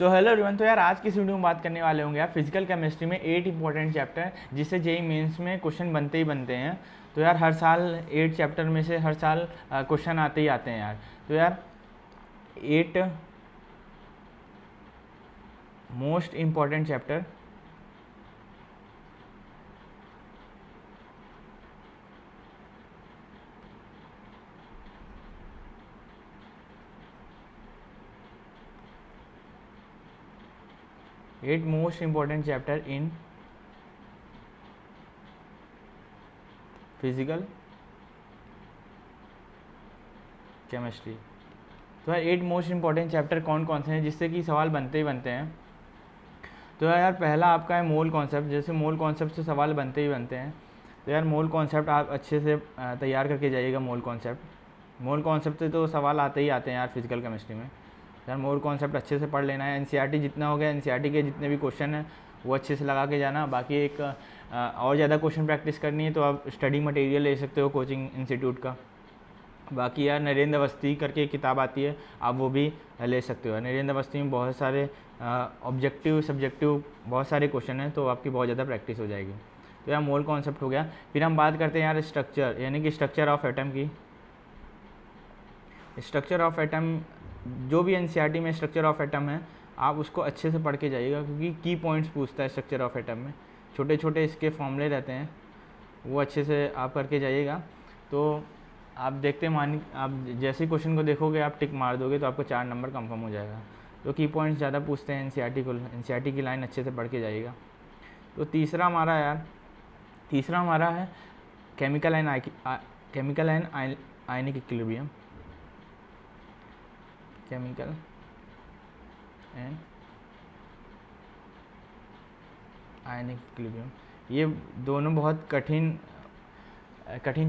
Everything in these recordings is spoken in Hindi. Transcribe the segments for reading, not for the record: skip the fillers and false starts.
तो हेलो एवरीवन। तो यार आज की इस वीडियो में बात करने वाले होंगे यार फिजिकल केमिस्ट्री में 8 इंपॉर्टेंट चैप्टर जिससे जेई मेंस में क्वेश्चन बनते ही बनते हैं। तो यार हर साल 8 चैप्टर में से हर साल क्वेश्चन आते ही आते हैं यार। तो यार 8 most important chapter at most important chapter in physical chemistry. तो यार 8 मोस्ट इम्पॉर्टेंट चैप्टर कौन कौन से हैं जिससे कि सवाल बनते ही बनते हैं। तो यार पहला आपका है मोल कॉन्सेप्ट। जैसे मोल कॉन्सेप्ट से सवाल बनते ही बनते हैं। तो यार मोल कॉन्सेप्ट आप अच्छे से तैयार करके जाइएगा। मोल कॉन्सेप्ट से तो सवाल आते ही आते हैं यार फिजिकल केमिस्ट्री में। यार मोल कॉन्सेप्ट अच्छे से पढ़ लेना है। एनसीईआरटी जितना हो गया, एनसीईआरटी के जितने भी क्वेश्चन हैं वो अच्छे से लगा के जाना। बाकी एक और ज़्यादा क्वेश्चन प्रैक्टिस करनी है तो आप स्टडी मटेरियल ले सकते हो कोचिंग इंस्टीट्यूट का। बाकी यार नरेंद्र अवस्थी करके एक किताब आती है, आप वो भी ले सकते हो। नरेंद्र अवस्थी में बहुत सारे ऑब्जेक्टिव सब्जेक्टिव बहुत सारे क्वेश्चन हैं, तो आपकी बहुत ज़्यादा प्रैक्टिस हो जाएगी। तो यार मोल कॉन्सेप्ट हो गया। फिर हम बात करते हैं यार स्ट्रक्चर, यानी कि स्ट्रक्चर ऑफ एटम की। स्ट्रक्चर ऑफ एटम जो भी एनसीईआरटी में स्ट्रक्चर ऑफ एटम है आप उसको अच्छे से पढ़ के जाइएगा, क्योंकि की पॉइंट्स पूछता है स्ट्रक्चर ऑफ एटम में। छोटे छोटे इसके फॉर्मूले रहते हैं, वो अच्छे से आप करके जाइएगा। तो आप देखते आप जैसे क्वेश्चन को देखोगे आप टिक मार दोगे तो आपको 4 नंबर कंफर्म हो जाएगा। तो की पॉइंट्स ज़्यादा पूछते हैं एनसीईआरटी की लाइन अच्छे से पढ़ के जाइएगा। तो तीसरा हमारा है chemical and ionic equilibrium. Chemical and ionic equilibrium, ये दोनों बहुत कठिन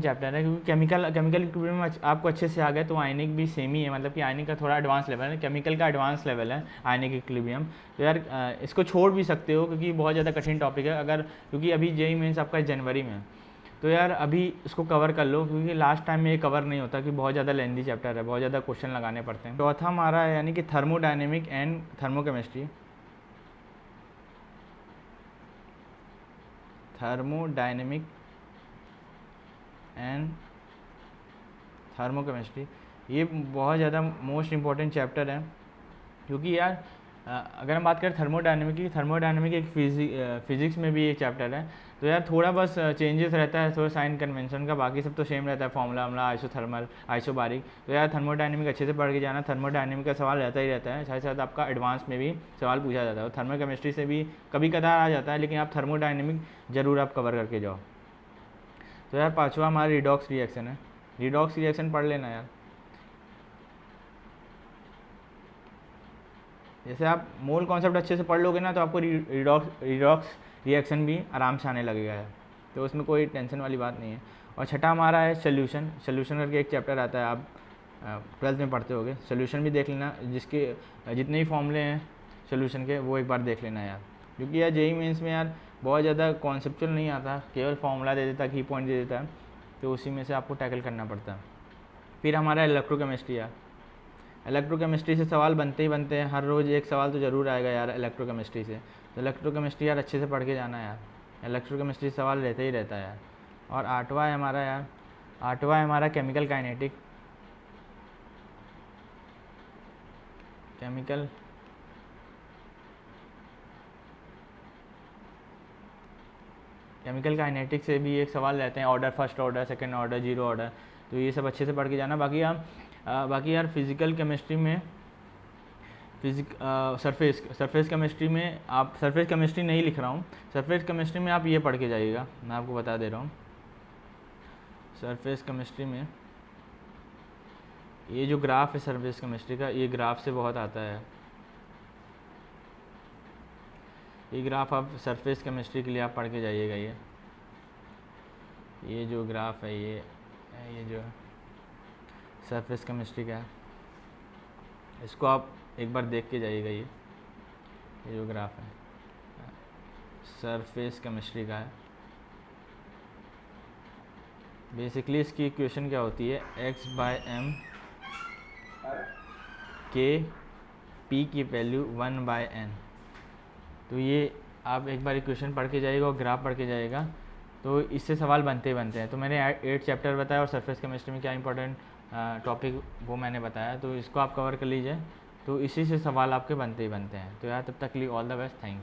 चैप्टर है, क्योंकि केमिकल इक्विलिब्रियम में आपको अच्छे से आ गया तो आयनिक भी सेम ही है। मतलब कि आयनिक का थोड़ा एडवांस लेवल है, केमिकल का एडवांस लेवल है आयनिक इक्विलिब्रियम। तो यार इसको छोड़ भी सकते हो क्योंकि बहुत ज़्यादा कठिन टॉपिक है। क्योंकि अभी जेईई मेंस आपका जनवरी में है, तो यार अभी इसको कवर कर लो, क्योंकि लास्ट टाइम में ये कवर नहीं होता, कि बहुत ज़्यादा लेंदी चैप्टर है, बहुत ज़्यादा क्वेश्चन लगाने पड़ते हैं। चौथा हमारा है यानी कि thermodynamic and thermochemistry. Thermodynamic and thermochemistry, ये बहुत ज़्यादा मोस्ट इम्पॉर्टेंट चैप्टर है। क्योंकि यार अगर हम बात करें थर्मोडायनेमिक एक फिजिक्स में भी एक चैप्टर है। तो यार थोड़ा बस चेंजेस रहता है थोड़ा साइन कन्वेंशन का, बाकी सब तो सेम रहता है, फॉर्मूला आइसोथर्मल आइसोबारिक। तो यार थर्मोडायनेमिक अच्छे से पढ़ के जाना। थर्मोडायनेमिक का सवाल रहता ही रहता है, साथ साथ आपका एडवांस में भी सवाल पूछा जाता है। थर्मोकेमिस्ट्री से भी कभी कदार आ जाता है, लेकिन आप थर्मोडायनेमिक ज़रूर आप कवर करके जाओ। तो यार पाँचवा हमारा रिडॉक्स रिएक्शन है। रिडॉक्स रिएक्शन पढ़ लेना यार। जैसे आप मोल कॉन्सेप्ट अच्छे से पढ़ लोगे ना तो आपको रिडॉक्स रिएक्शन भी आराम से आने लगेगा यार, तो उसमें कोई टेंशन वाली बात नहीं है। और छठा हमारा है सोल्यूशन करके एक चैप्टर आता है, आप 12th में पढ़ते होगे। सोल्यूशन भी देख लेना, जिसके जितने भी फॉर्मूले हैं सोल्यूशन के वो एक बार देख लेना यार। क्योंकि यार जेईई मेंस में यार बहुत ज़्यादा कॉन्सेप्चुअल नहीं आता, केवल फॉर्मूला दे देता, की पॉइंट दे देता है, तो उसी में से आपको टैकल करना पड़ता है। फिर हमारा इलेक्ट्रोकेमिस्ट्री यार। इलेक्ट्रोकेमिस्ट्री से सवाल बनते ही बनते हैं, हर रोज़ एक सवाल तो ज़रूर आएगा यार इलेक्ट्रोकेमिस्ट्री से। तो इलेक्ट्रोकेमिस्ट्री यार अच्छे से पढ़ के जाना यार, इलेक्ट्रोकेमिस्ट्री से सवाल रहता ही रहता है यार। और आठवां है हमारा केमिकल काइनेटिक। केमिकल काइनेटिक से भी एक सवाल रहते हैं, order, first order, second order, zero order. तो ये सब अच्छे से पढ़ के जाना। बाकी यार फिजिकल केमिस्ट्री में सरफेस केमिस्ट्री में आप सरफेस केमिस्ट्री नहीं लिख रहा हूँ, सरफेस केमिस्ट्री में आप ये पढ़ के जाइएगा, मैं आपको बता दे रहा हूँ। सरफेस केमिस्ट्री में ये जो ग्राफ है सरफेस केमिस्ट्री का, ये ग्राफ से बहुत आता है। ये ग्राफ आप सरफेस केमिस्ट्री के लिए आप पढ़ के जाइएगा। ये जो ग्राफ है ये जो सरफेस केमिस्ट्री का है, इसको आप एक बार देख के जाइएगा। ये जो ग्राफ है सरफेस केमिस्ट्री का है। बेसिकली इसकी इक्वेशन क्या होती है, x/m k पी की वैल्यू 1/n। तो ये आप एक बार इक्वेशन पढ़ के जाइएगा और ग्राफ पढ़ के जाइएगा, तो इससे सवाल बनते ही बनते हैं। तो मैंने 8 चैप्टर बताया और सरफेस केमिस्ट्री में क्या इंपॉर्टेंट टॉपिक वो मैंने बताया, तो इसको आप कवर कर लीजिए, तो इसी से सवाल आपके बनते ही बनते हैं। तो यार तब तक के लिए all the best, thank you.